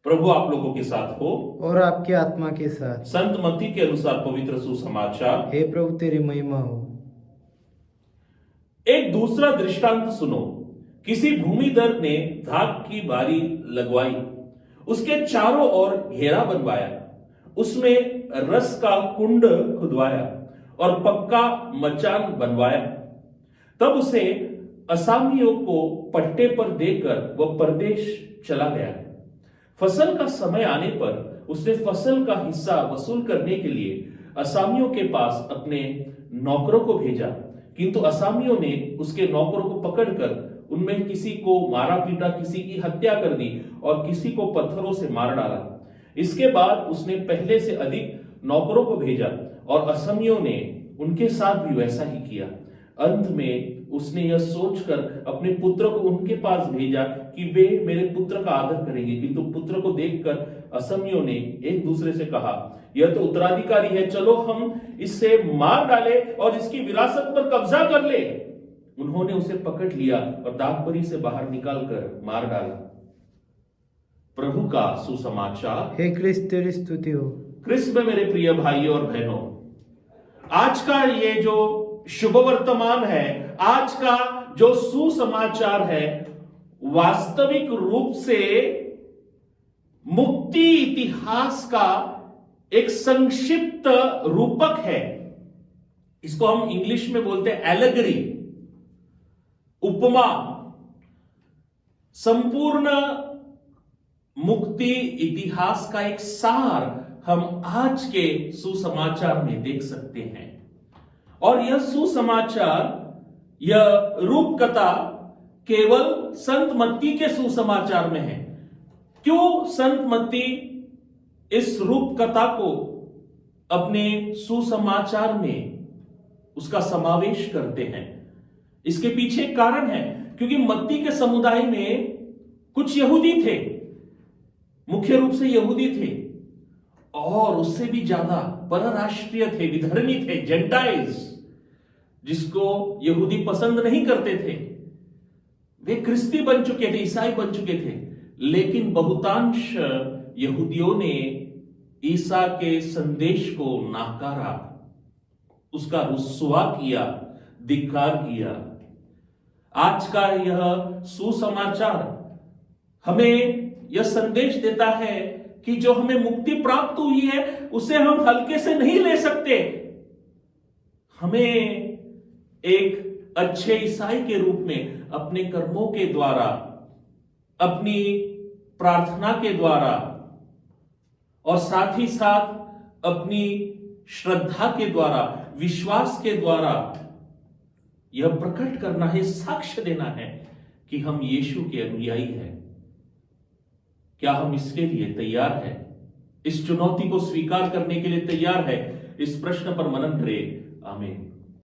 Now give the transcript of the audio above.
प्रभु आप लोगों के साथ हो और आपके आत्मा के साथ। संत मत्ती के अनुसार पवित्र सुसमाचार। हे प्रभु तेरी महिमा हो। एक दूसरा दृष्टांत सुनो। किसी भूमिधर ने धाक की बारी लगवाई, उसके चारों ओर घेरा बनवाया, उसमें रस का कुंड खुदवाया और पक्का मचान बनवाया। तब उसे असामियों को पट्टे पर देकर वह परदेश चला गया। फसल का समय आने पर उसने फसल का हिस्सा वसूल करने के लिए असामियों के पास अपने नौकरों को भेजा, किंतु असामियों ने उसके नौकरों को पकड़कर उनमें किसी को मारा पीटा, किसी की हत्या कर दी और किसी को पत्थरों से मार डाला। इसके बाद उसने पहले से अधिक नौकरों को भेजा और असामियों ने उनके साथ भी वैसा ही किया। अंत में उसने यह सोचकर अपने पुत्र को उनके पास भेजा कि वे मेरे पुत्र का आदर करेंगे, किंतु पुत्र को देखकर असामियों ने एक दूसरे से कहा, यह तो उत्तराधिकारी है, चलो हम इसे मार डाले और इसकी विरासत पर कब्जा कर ले। उन्होंने उसे पकड़ लिया और दाखबरी से बाहर निकालकर मार डाला। प्रभु का सुसमाचार। हे क्रिस्त तेरी स्तुति हो। क्रिस्त में मेरे प्रिय भाइयों और बहनों, आज का ये जो शुभ वर्तमान है, आज का जो सुसमाचार है, वास्तविक रूप से मुक्ति इतिहास का एक संक्षिप्त रूपक है। इसको हम इंग्लिश में बोलते हैं एलेगरी, उपमा। संपूर्ण मुक्ति इतिहास का एक सार हम आज के सुसमाचार में देख सकते हैं। और यह सुसमाचार, यह रूपकथा केवल संत मत्ती के सुसमाचार में है। क्यों संत मत्ती इस रूपकथा को अपने सुसमाचार में उसका समावेश करते हैं? इसके पीछे एक कारण है, क्योंकि मत्ती के समुदाय में कुछ यहूदी थे, मुख्य रूप से यहूदी थे, और उससे भी ज्यादा परराष्ट्रीय थे, विधर्मी थे, जेंटाइल्स, जिसको यहूदी पसंद नहीं करते थे। वे क्रिस्ती बन चुके थे, ईसाई बन चुके थे, लेकिन बहुतांश यहूदियों ने ईसा के संदेश को नाकारा, उसका रुस्वा किया, धिक्कार किया। आज का यह सुसमाचार हमें यह संदेश देता है कि जो हमें मुक्ति प्राप्त हुई है उसे हम हल्के से नहीं ले सकते। हमें एक अच्छे ईसाई के रूप में अपने कर्मों के द्वारा, अपनी प्रार्थना के द्वारा और साथ ही साथ अपनी श्रद्धा के द्वारा, विश्वास के द्वारा यह प्रकट करना है, साक्ष्य देना है कि हम यीशु के अनुयायी हैं। क्या हम इसके लिए तैयार हैं? इस चुनौती को स्वीकार करने के लिए तैयार है? इस प्रश्न पर मनन करें। आमीन।